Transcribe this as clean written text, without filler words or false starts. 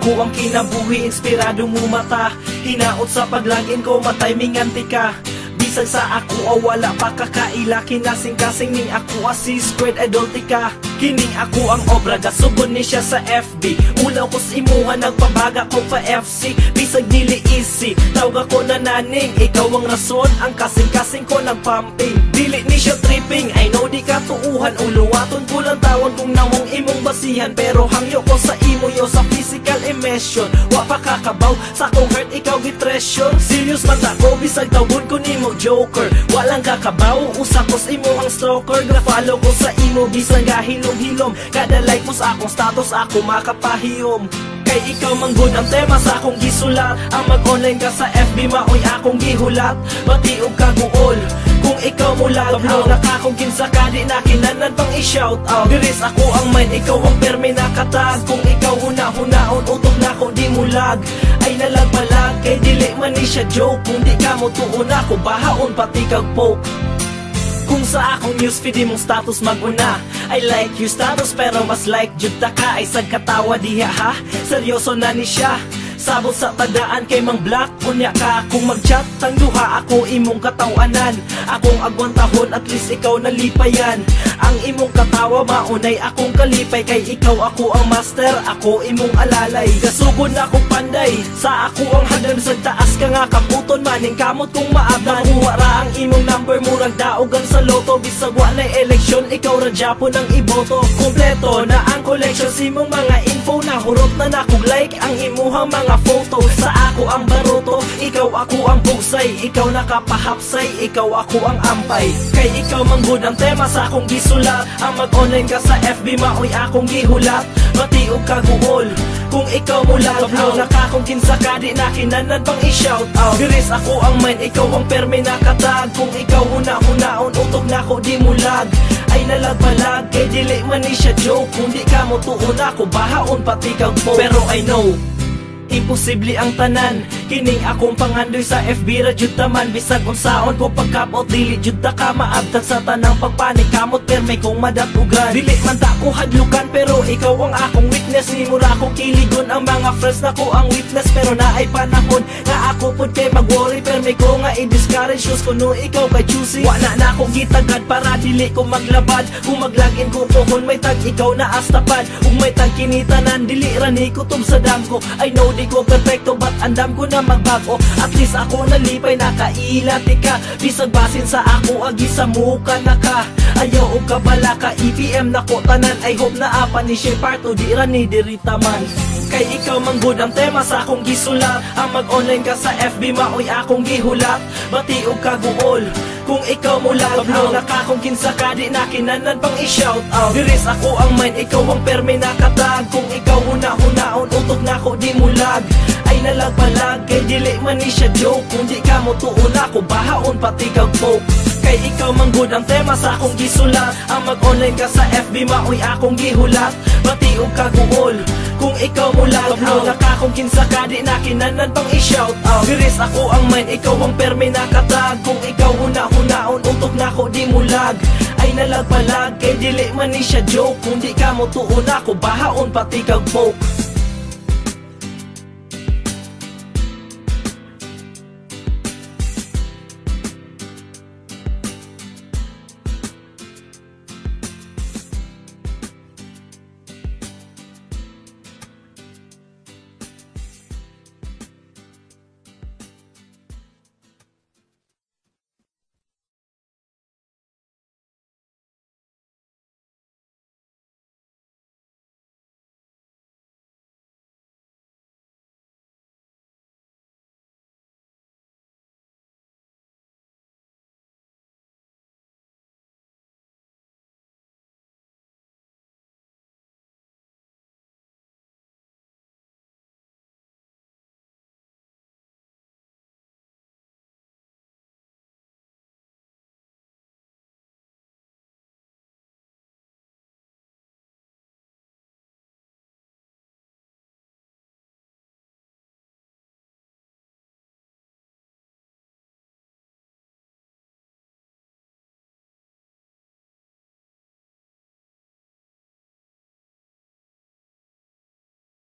ako ang kinabuhi, inspirado mo mata. Hinaot sa paglagin ko, matay minganti ka. Bisag sa ako wala pa kakaila, kinasing-kasing ning ako C-squared idoltika. Kining ako ang obra, gasubon ni siya sa FB. Ulaw ko sa imuha, nagpabaga ko pa FC. Bisag dili easy, tawag ako na naning. Ikaw ang rason, ang kasing-kasing ko nagpumping. Dili ni siya tripping, I know di ka tuuhan. Uluwaton ko lang tawag kung namong imong basihan. Pero hangyo ko sa imo yo sa physical emotion. Wa pa kakabaw, sa kong heart ikaw gitreasure. Serious man ako, bisag tawag ko nimo joker. Walang kakabaw, usakos imo ang stalker. Gra-follow ko sa imo, bisang gahilom-hilom. Kada like mo sa akong status, ako makapahiyom. Kay ikaw manggod ang tema sa akong gisulat. Ang mag-online ka sa FB, maoy akong gihulat. Matiog ka guol, kung ikaw mo laghaw. Nakakong kinsa ka, di na kinanan pang i-shout out. Diris ako ang mind, ikaw ang permi nakatag. Kung ikaw huna-hunaon, utok na ko di mo lag. Ay nalagpalag, kay dili man ni siya joke. Kung di ka mo tuon ako, bahaon pati kag poke. Kung sa akong newsfeed imong status maguna, I like you status pero mas like jud ta ka. Ay sagkatawa diha ha, seryoso na ni siya. Sabot sa tadaan kay mang black, kunya ka. Kung mag-chat tang duha, ako imong katawanan. Akong agwantahon, at least ikaw nalipayan. Ang imong katawa, maunay akong kalipay. Kay ikaw ako ang master, ako imong alalay. Gasugod na akong panday, sa ako ang hagdan. Sa taas ka nga kaputon, maning kamot kong maabdan. Makuha ra ang imong number, murag daogan sa loto. Bisag walay eleksyon, ikaw ra Japon ang iboto. Kompleto na ang collection, simong mga info. Nahurot na nakog like ang imuhang mga photo. Sa ako ang baroto, ikaw ako ang bugsay. Ikaw nakapahapsay, ikaw ako ang ampay. Kay ikaw manggod ang tema sa akong gisulat. Ang mag-online ka sa FB, maoy akong gihulat. Matiog ka guol, kung ikaw mo laghaw. Nakakong kinsa ka, di na kinanan pang i-shout out. Diris ako ang mind, ikaw ang permi nakatag. Kung ikaw huna-hunaon, utok na ko di mo lag. Ay nalagpalag, kay dili man ni siya joke. Kung di ka mo tuon ako, bahaon pati kag po. Pero I know, imposible ang tanan. Kining akong pangandoy sa FB ra jud taman. Bisag unsaon ko pagkapot, dili jud ta ka maabtan sa tanang pagpanik. Kamot perme kong madatugan, dili man ta ko hadlukan. Pero ikaw ang akong witness, ni mura ko kiligon. Ang mga friends na ko ang witness, pero naay panahon na ako pud kay mag-worry. Perme ko nga i-discourage shoes kuno ikaw kay choosy. Wala na akong gitagad para dili ko maglabad. Kung maglagin ko pohon, may tag ikaw na astapad. Kung may tag kinitanan, dili ra ni kutob sa dam ko. I know di ko perfecto, but andam ko na magbago. At least ako nalipay, nakailat ka. Bisag basin sa ako, agi sa muka na ka. Ayaw o ka bala ka, EPM na ko tanan. I hope na apa ni siya parto, di ra ni dirita man. Kay ikaw manggod ang tema sa akong gisulat. Ang mag-online ka sa FB, maoy akong gihulat. Matiog ka guol, kung ikaw mo laghaw. Nakakong kinsa ka, di na kinanan pang i-shout out. Diris ako ang mind, ikaw ang permi nakatag. Kung ikaw huna-hunaon, utok na ko di mo lag. Ay nalagpalag, kay dili man ni siya joke. Kung di ka mo tuon ako, bahaon pati kag poke. Kay ikaw manggod ang tema sa akong gisulat. Ang mag-online ka sa FB, maoy akong gihulat. Matiog ka guol, kung ikaw mo laghaw. Nakakong kinsa ka, di na kinanan pang i-shout out. Diris ako ang mind, ikaw ang permi nakatag. Kung ikaw huna-hunaon, utok na ko di mo lag. Ay nalagpalag, kay dili man ni siya joke. Kung di ka mo tuon ako, bahaon pati kag poke.